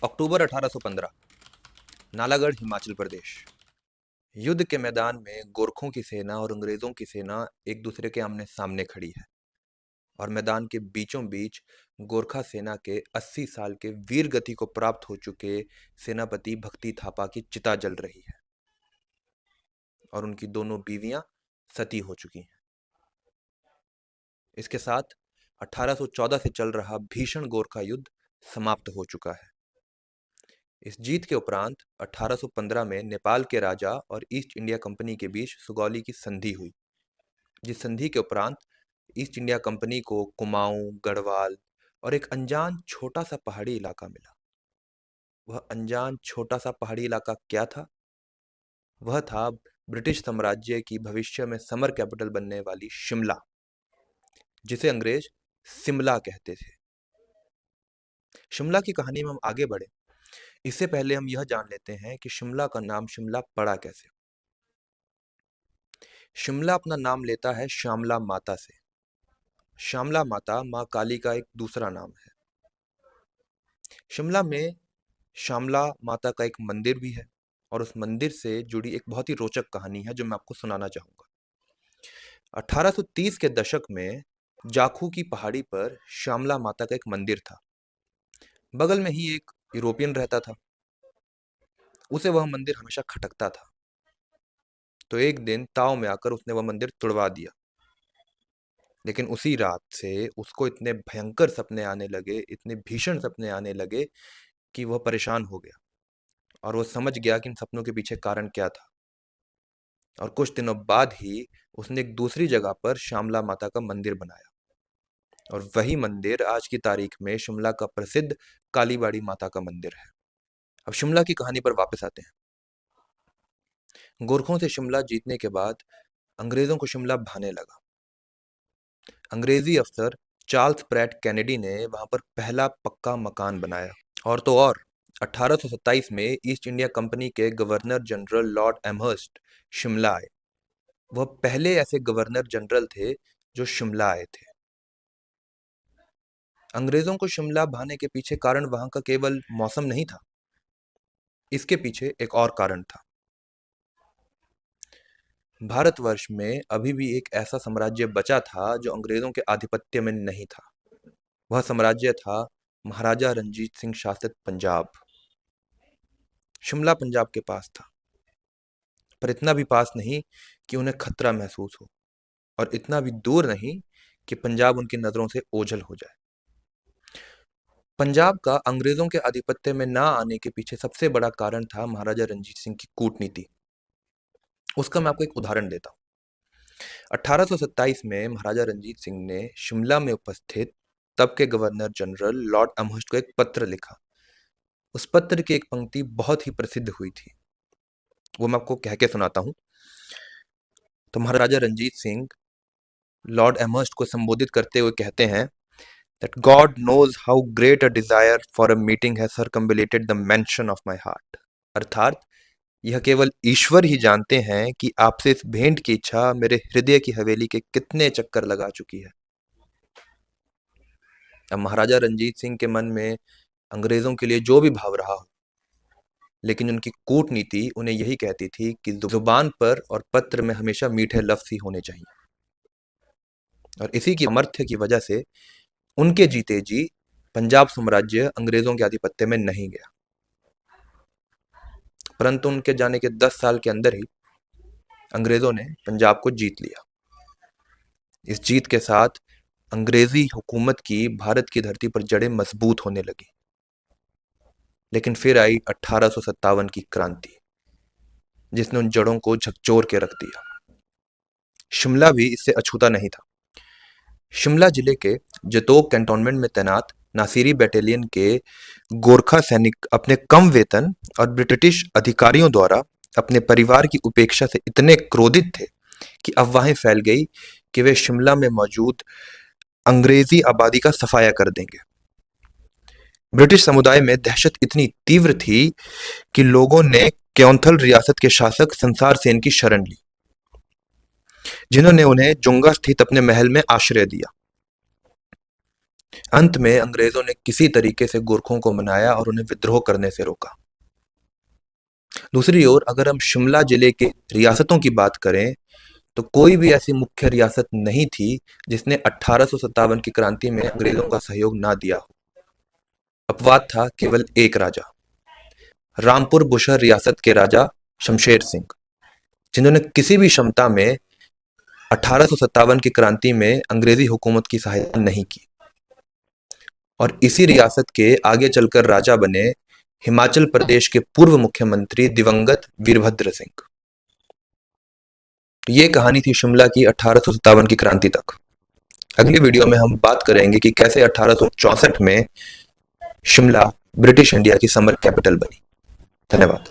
अक्टूबर 1815, नालागढ़, हिमाचल प्रदेश। युद्ध के मैदान में गोरखों की सेना और अंग्रेजों की सेना एक दूसरे के आमने सामने खड़ी है और मैदान के बीचों बीच गोरखा सेना के 80 साल के वीर गति को प्राप्त हो चुके सेनापति भक्ति थापा की चिता जल रही है और उनकी दोनों बीवियां सती हो चुकी हैं। इसके साथ 1814 से चल रहा भीषण गोरखा युद्ध समाप्त हो चुका है। इस जीत के उपरांत 1815 में नेपाल के राजा और ईस्ट इंडिया कंपनी के बीच सुगौली की संधि हुई, जिस संधि के उपरांत ईस्ट इंडिया कंपनी को कुमाऊं, गढ़वाल और एक अनजान छोटा सा पहाड़ी इलाका मिला। वह अनजान छोटा सा पहाड़ी इलाका क्या था? वह था ब्रिटिश साम्राज्य की भविष्य में समर कैपिटल बनने वाली शिमला, जिसे अंग्रेज सिमला कहते थे। शिमला की कहानी में हम आगे बढ़े, इससे पहले हम यह जान लेते हैं कि शिमला का नाम शिमला पड़ा कैसे। शिमला अपना नाम लेता है श्यामला माता से। श्यामला माता माँ काली का एक दूसरा नाम है। शिमला में श्यामला माता का एक मंदिर भी है और उस मंदिर से जुड़ी एक बहुत ही रोचक कहानी है जो मैं आपको सुनाना चाहूंगा। 1830 के दशक में जाखू की पहाड़ी पर श्यामला माता का एक मंदिर था। बगल में ही एक यूरोपियन रहता था। उसे वह मंदिर हमेशा खटकता था, तो एक दिन ताव में आकर उसने वह मंदिर तुड़वा दिया। लेकिन उसी रात से उसको इतने भयंकर सपने आने लगे, इतने भीषण सपने आने लगे कि वह परेशान हो गया और वो समझ गया कि इन सपनों के पीछे कारण क्या था। और कुछ दिनों बाद ही उसने एक दूसरी जगह पर श्यामला माता का मंदिर बनाया और वही मंदिर आज की तारीख में शिमला का प्रसिद्ध कालीबाड़ी माता का मंदिर है। अब शिमला की कहानी पर वापस आते हैं। गोरखों से शिमला जीतने के बाद अंग्रेजों को शिमला भाने लगा। अंग्रेजी अफसर चार्ल्स प्रैट कैनेडी ने वहां पर पहला पक्का मकान बनाया। और तो और 1827 में ईस्ट इंडिया कंपनी के governor general Lord Amherst Shimla आए। वह पहले ऐसे गवर्नर जनरल थे जो शिमला आए थे। अंग्रेजों को शिमला भाने के पीछे कारण वहां का केवल मौसम नहीं था, इसके पीछे एक और कारण था। भारतवर्ष में अभी भी एक ऐसा साम्राज्य बचा था जो अंग्रेजों के आधिपत्य में नहीं था। वह साम्राज्य था महाराजा रंजीत सिंह शासित पंजाब। शिमला पंजाब के पास था, पर इतना भी पास नहीं कि उन्हें खतरा महसूस हो और इतना भी दूर नहीं कि पंजाब उनकी नजरों से ओझल हो जाए। पंजाब का अंग्रेजों के आधिपत्य में ना आने के पीछे सबसे बड़ा कारण था महाराजा रंजीत सिंह की कूटनीति। उसका मैं आपको एक उदाहरण देता हूँ। 1827 में महाराजा रंजीत सिंह ने शिमला में उपस्थित तब के गवर्नर जनरल लॉर्ड एमहर्स्ट को एक पत्र लिखा। उस पत्र की एक पंक्ति बहुत ही प्रसिद्ध हुई थी, वो मैं आपको कह के सुनाता हूँ। तो महाराजा रंजीत सिंह लॉर्ड एमहर्स्ट को संबोधित करते हुए कहते हैं that God knows how great a desire for a meeting has circumambulated the mansion of my heart। अर्थात यह केवल ईश्वर ही जानते हैं कि आपसे इस भेंट की इच्छा मेरे हृदय की हवेली के कितने चक्कर लगा चुकी है। अब महाराजा रंजीत सिंह के मन में अंग्रेजों के लिए जो भी भाव रहा हो, लेकिन उनकी कूटनीति उन्हें यही कहती थी कि जुबान पर और पत्र में हमेशा मीठे लफ्ज ही होने चाहिए। और इसी की सामर्थ्य की वजह से उनके जीते जी पंजाब साम्राज्य अंग्रेजों के आधिपत्य में नहीं गया, परंतु उनके जाने के 10 साल के अंदर ही अंग्रेजों ने पंजाब को जीत लिया। इस जीत के साथ अंग्रेजी हुकूमत की भारत की धरती पर जड़ें मजबूत होने लगी। लेकिन फिर आई 1857 की क्रांति, जिसने उन जड़ों को झकझोर के रख दिया। शिमला भी इससे अछूता नहीं था। शिमला जिले के जतोग कैंटोनमेंट में तैनात नासिरी बटालियन के गोरखा सैनिक अपने कम वेतन और ब्रिटिश अधिकारियों द्वारा अपने परिवार की उपेक्षा से इतने क्रोधित थे कि अफवाहें फैल गई कि वे शिमला में मौजूद अंग्रेजी आबादी का सफाया कर देंगे। ब्रिटिश समुदाय में दहशत इतनी तीव्र थी कि लोगों ने क्योंथल रियासत के शासक संसार सेन की शरण ली, जिन्होंने उन्हें जुंगा स्थित अपने महल में आश्रय दिया। अंत में अंग्रेजों ने किसी तरीके से गोरखों को मनाया और उन्हें विद्रोह करने से रोका। दूसरी ओर अगर हम शिमला जिले के रियासतों की बात करें, तो कोई भी ऐसी मुख्य रियासत नहीं थी जिसने 1857 की क्रांति में अंग्रेजों का सहयोग ना दिया हो। अपवाद था केवल एक राजा, रामपुर बुशहर रियासत के राजा शमशेर सिंह, जिन्होंने किसी भी क्षमता में 1857 की क्रांति में अंग्रेजी हुकूमत की सहायता नहीं की, और इसी रियासत के आगे चलकर राजा बने हिमाचल प्रदेश के पूर्व मुख्यमंत्री दिवंगत वीरभद्र सिंह। तो ये कहानी थी शिमला की 1857 की क्रांति तक। अगली वीडियो में हम बात करेंगे कि कैसे 1864 में शिमला ब्रिटिश इंडिया की समर कैपिटल बनी। धन्यवाद।